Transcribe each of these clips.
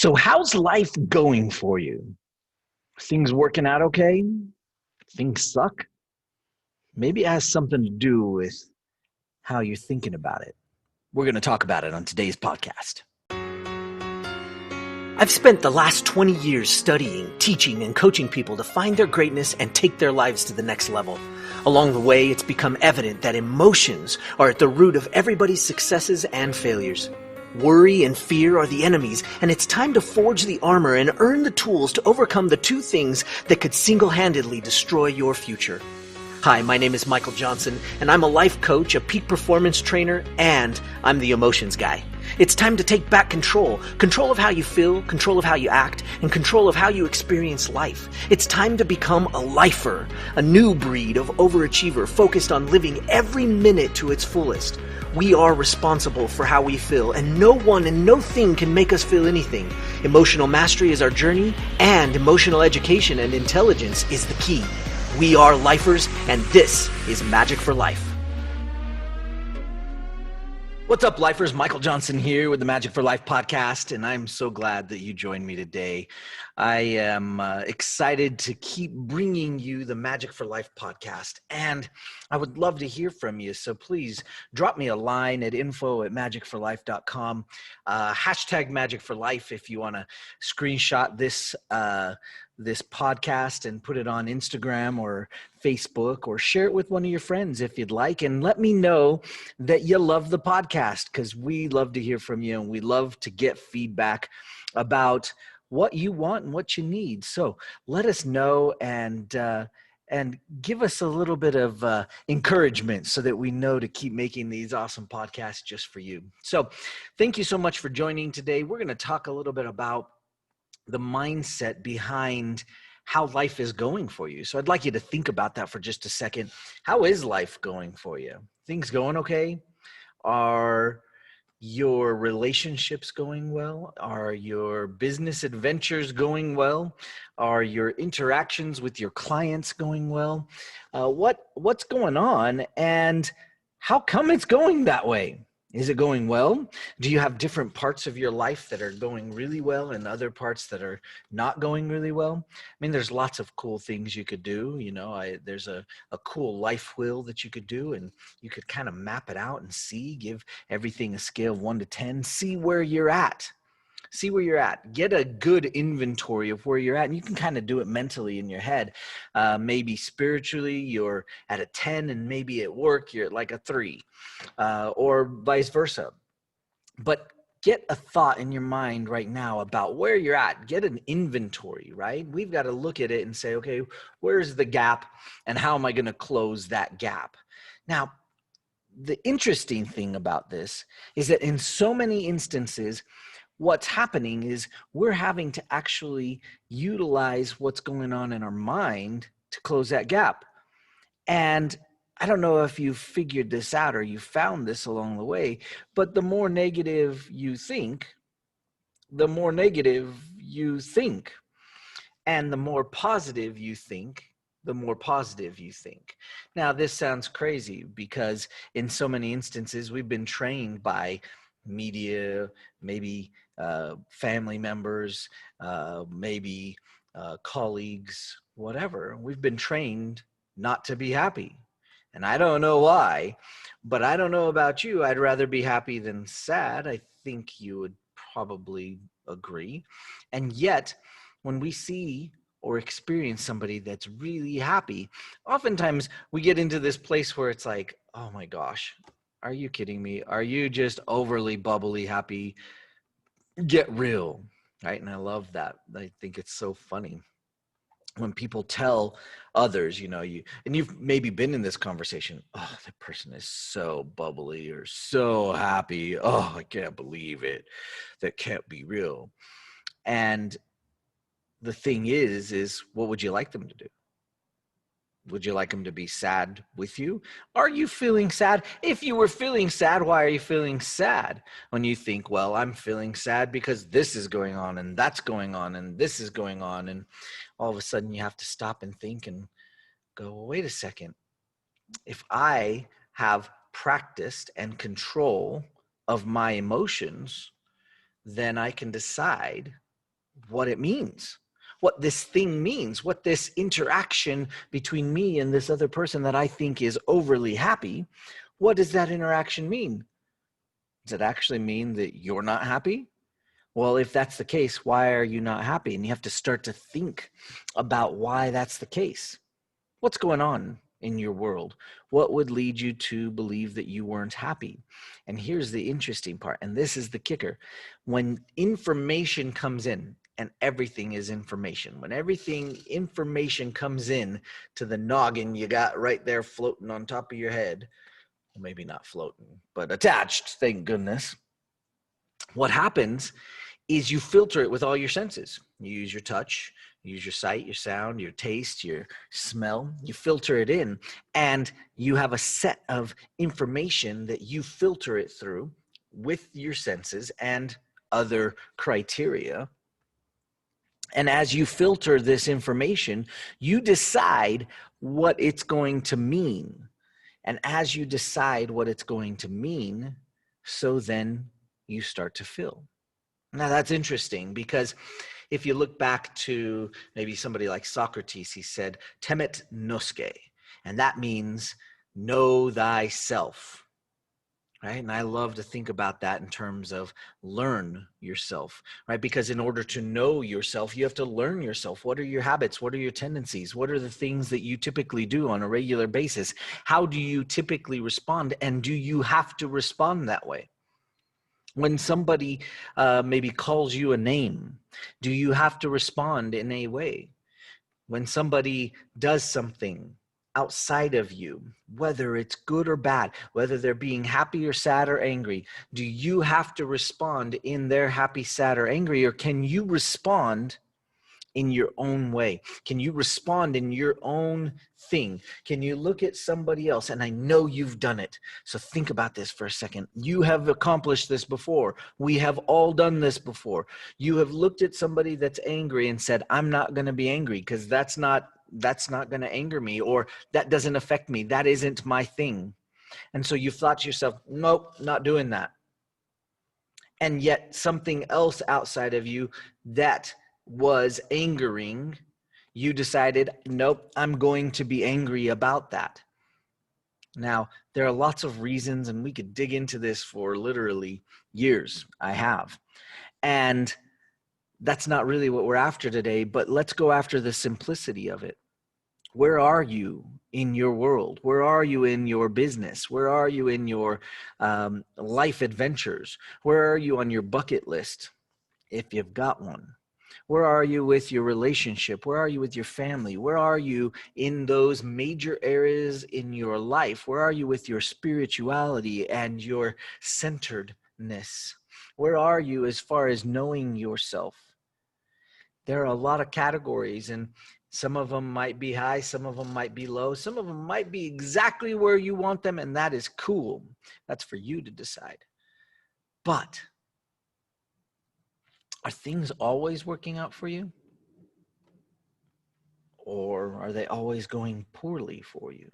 So, how's life going for you? Things working out okay? Things suck? Maybe it has something to do with how you're thinking about it. We're going to talk about it on today's podcast. I've spent the last 20 years studying, teaching, and coaching people to find their greatness and take their lives to the next level. Along the way, it's become evident that emotions are at the root of everybody's successes and failures. Worry and fear are the enemies, and it's time to forge the armor and earn the tools to overcome the two things that could single-handedly destroy your future. Hi, my name is Michael Johnson, and I'm a life coach, a peak performance trainer, and I'm the emotions guy. It's time to take back control. Control of how you feel, control of how you act, and control of how you experience life. It's time to become a lifer, a new breed of overachiever focused on living every minute to its fullest. We are responsible for how we feel, and no one and no thing can make us feel anything. Emotional mastery is our journey, and emotional education and intelligence is the key. We are lifers, and this is Magic for Life. What's up, lifers? Michael Johnson here with the Magic for Life podcast, and I'm so glad that you joined me today. I am excited to keep bringing you the Magic for Life podcast, and I would love to hear from you. So please drop me a line at info@magicforlife.com. Hashtag Magic for Life if you want to screenshot this podcast and put it on Instagram or Facebook, or share it with one of your friends if you'd like, and let me know that you love the podcast, because we love to hear from you and we love to get feedback about what you want and what you need. So let us know and give us a little bit of encouragement so that we know to keep making these awesome podcasts just for you. So thank you so much for joining today. We're going to talk a little bit about the mindset behind how life is going for you. So I'd like you to think about that for just a second. How is life going for you? Things going okay? Are your relationships going well? Are your business adventures going well? Are your interactions with your clients going well? What's going on, and how come it's going that way? Is it going well? Do you have different parts of your life that are going really well and other parts that are not going really well? I mean, there's lots of cool things you could do. You know, there's a cool life wheel that you could do, and you could kind of map it out and give everything a scale of 1 to 10, see where you're at. See where you're at. Get a good inventory of where you're at, and you can kind of do it mentally in your head. Maybe spiritually, you're at a 10, and maybe at work, you're at like a 3, or vice versa. But get a thought in your mind right now about where you're at. Get an inventory, right? We've got to look at it and say, okay, where's the gap, and how am I going to close that gap? Now, the interesting thing about this is that in so many instances, what's happening is we're having to actually utilize what's going on in our mind to close that gap. And I don't know if you figured this out or you found this along the way, but the more negative you think, the more negative you think. And the more positive you think, the more positive you think. Now, this sounds crazy because in so many instances, we've been trained by media, maybe family members, maybe colleagues, whatever. We've been trained not to be happy. And I don't know why, but I don't know about you. I'd rather be happy than sad. I think you would probably agree. And yet, when we see or experience somebody that's really happy, oftentimes we get into this place where it's like, oh my gosh, are you kidding me? Are you just overly bubbly happy? Get real, right? And I love that. I think it's so funny when people tell others, you've maybe been in this conversation, oh, that person is so bubbly or so happy. Oh, I can't believe it. That can't be real. And the thing is what would you like them to do? Would you like them to be sad with you? Are you feeling sad? If you were feeling sad, why are you feeling sad? When you think, well, I'm feeling sad because this is going on and that's going on and this is going on. And all of a sudden you have to stop and think and go, well, wait a second. If I have practiced and control of my emotions, then I can decide what it means, what this thing means, what this interaction between me and this other person that I think is overly happy, what does that interaction mean? Does it actually mean that you're not happy? Well, if that's the case, why are you not happy? And you have to start to think about why that's the case. What's going on in your world? What would lead you to believe that you weren't happy? And here's the interesting part, and this is the kicker. When information comes in, and everything is information, when information comes in to the noggin you got right there floating on top of your head, well, maybe not floating, but attached, thank goodness, what happens is you filter it with all your senses. You use your touch, you use your sight, your sound, your taste, your smell. You filter it in, and you have a set of information that you filter it through with your senses and other criteria. And as you filter this information, you decide what it's going to mean. And as you decide what it's going to mean, so then you start to feel. Now that's interesting, because if you look back to maybe somebody like Socrates, he said, temet nosce, and that means know thyself, right? And I love to think about that in terms of learn yourself, right? Because in order to know yourself, you have to learn yourself. What are your habits? What are your tendencies? What are the things that you typically do on a regular basis? How do you typically respond? And do you have to respond that way? When somebody maybe calls you a name, do you have to respond in a way? When somebody does something outside of you, whether it's good or bad, whether they're being happy or sad or angry, do you have to respond in their happy, sad, or angry, or can you respond in your own way? Can you respond in your own thing? Can you look at somebody else? And I know you've done it. So think about this for a second. You have accomplished this before. We have all done this before. You have looked at somebody that's angry and said, I'm not going to be angry because that's not going to anger me, or that doesn't affect me. That isn't my thing. And so you've thought to yourself, nope, not doing that. And yet something else outside of you that was angering, you decided, nope, I'm going to be angry about that. Now, there are lots of reasons, and we could dig into this for literally years. I have. And that's not really what we're after today, but let's go after the simplicity of it. Where are you in your world? Where are you in your business? Where are you in your life adventures? Where are you on your bucket list, if you've got one? Where are you with your relationship? Where are you with your family? Where are you in those major areas in your life? Where are you with your spirituality and your centeredness? Where are you as far as knowing yourself? There are a lot of categories, and some of them might be high, some of them might be low, some of them might be exactly where you want them, and that is cool. That's for you to decide. But are things always working out for you? Or are they always going poorly for you?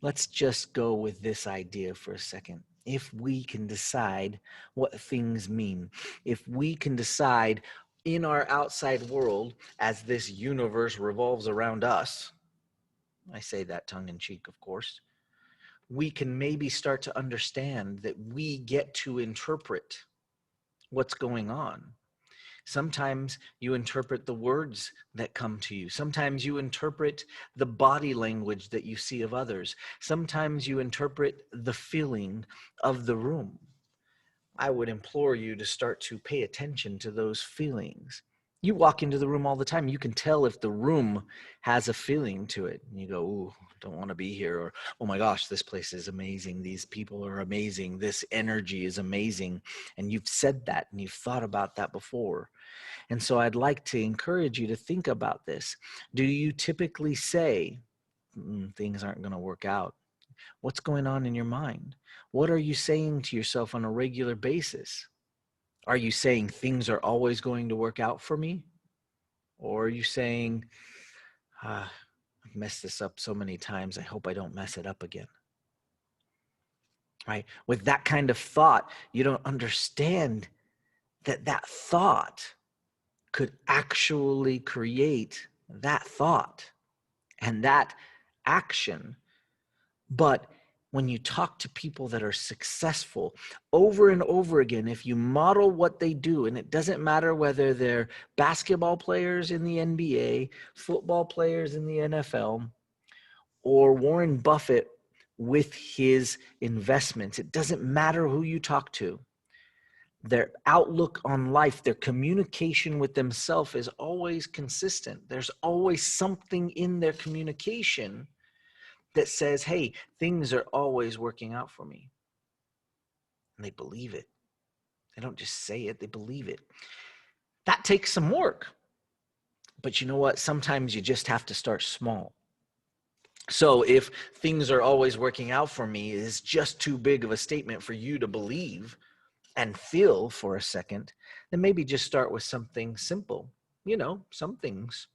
Let's just go with this idea for a second. If we can decide what things mean, if we can decide in our outside world, as this universe revolves around us, I say that tongue in cheek, of course, we can maybe start to understand that we get to interpret what's going on. Sometimes you interpret the words that come to you. Sometimes you interpret the body language that you see of others. Sometimes you interpret the feeling of the room. I would implore you to start to pay attention to those feelings. You walk into the room all the time. You can tell if the room has a feeling to it. And you go, ooh, don't want to be here. Or, oh my gosh, this place is amazing. These people are amazing. This energy is amazing. And you've said that and you've thought about that before. And so I'd like to encourage you to think about this. Do you typically say, things aren't going to work out? What's going on in your mind? What are you saying to yourself on a regular basis? Are you saying things are always going to work out for me? Or are you saying, I've messed this up so many times, I hope I don't mess it up again? Right? With that kind of thought, you don't understand that thought could actually create that thought and that action. But when you talk to people that are successful over and over again, if you model what they do, and it doesn't matter whether they're basketball players in the NBA, football players in the NFL, or Warren Buffett with his investments, it doesn't matter who you talk to. Their outlook on life, their communication with themselves is always consistent. There's always something in their communication that says, hey, things are always working out for me. And they believe it. They don't just say it, they believe it. That takes some work. But you know what? Sometimes you just have to start small. So if things are always working out for me is just too big of a statement for you to believe and feel for a second, then maybe just start with something simple. Some things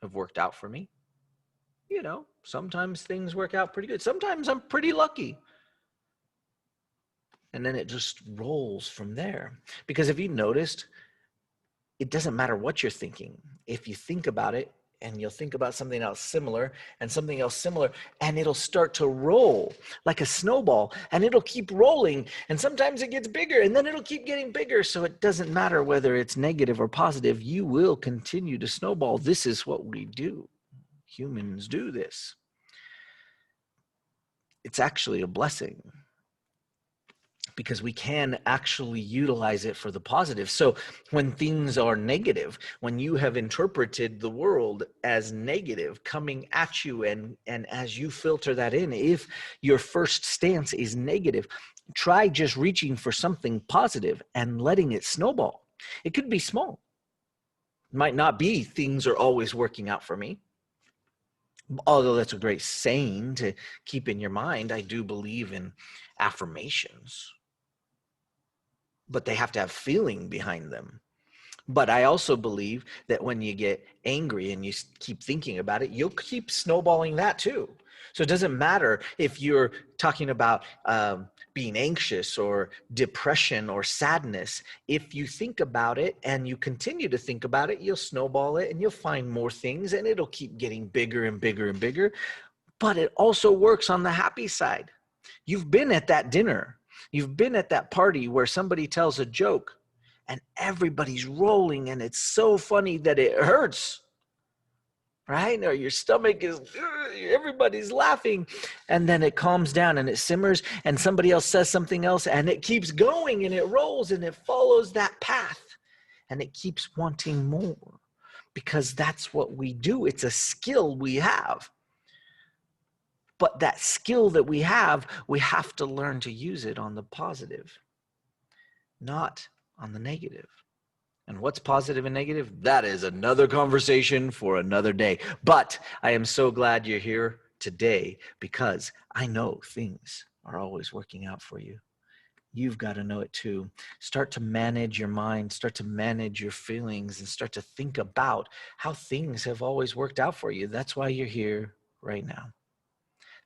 have worked out for me. Sometimes things work out pretty good. Sometimes I'm pretty lucky. And then it just rolls from there. Because if you noticed, it doesn't matter what you're thinking. If you think about it, and you'll think about something else similar and something else similar, and it'll start to roll like a snowball, and it'll keep rolling. And sometimes it gets bigger, and then it'll keep getting bigger. So it doesn't matter whether it's negative or positive. You will continue to snowball. This is what we do. Humans do this. It's actually a blessing because we can actually utilize it for the positive. So when things are negative, when you have interpreted the world as negative coming at you, and as you filter that in, if your first stance is negative, try just reaching for something positive and letting it snowball. It could be small. It might not be things are always working out for me. Although that's a great saying to keep in your mind. I do believe in affirmations, but they have to have feeling behind them. But I also believe that when you get angry and you keep thinking about it, you'll keep snowballing that too. So it doesn't matter if you're talking about being anxious or depression or sadness. If you think about it and you continue to think about it, you'll snowball it and you'll find more things, and it'll keep getting bigger and bigger and bigger. But it also works on the happy side. You've been at that dinner. You've been at that party where somebody tells a joke and everybody's rolling and it's so funny that it hurts, right? Or your stomach is, everybody's laughing, and then it calms down and it simmers and somebody else says something else and it keeps going and it rolls and it follows that path and it keeps wanting more because that's what we do. It's a skill we have. But that skill that we have to learn to use it on the positive, not on the negative. And what's positive and negative? That is another conversation for another day. But I am so glad you're here today because I know things are always working out for you. You've got to know it too. Start to manage your mind, start to manage your feelings, and start to think about how things have always worked out for you. That's why you're here right now.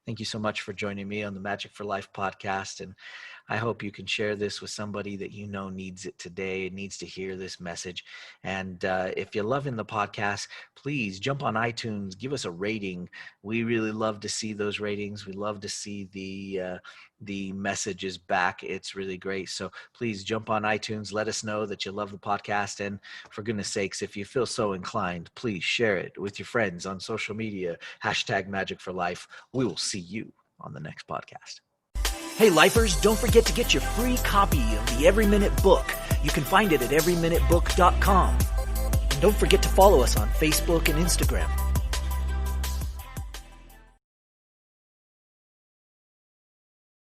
Thank you so much for joining me on the Magic for Life podcast. And I hope you can share this with somebody that you know needs it today, needs to hear this message. And if you're loving the podcast, please jump on iTunes, give us a rating. We really love to see those ratings. We love to see the messages back. It's really great. So please jump on iTunes. Let us know that you love the podcast. And for goodness sakes, if you feel so inclined, please share it with your friends on social media. #Magic for Life. We will see you on the next podcast. Hey lifers, don't forget to get your free copy of the Every Minute book. You can find it at everyminutebook.com. And don't forget to follow us on Facebook and Instagram.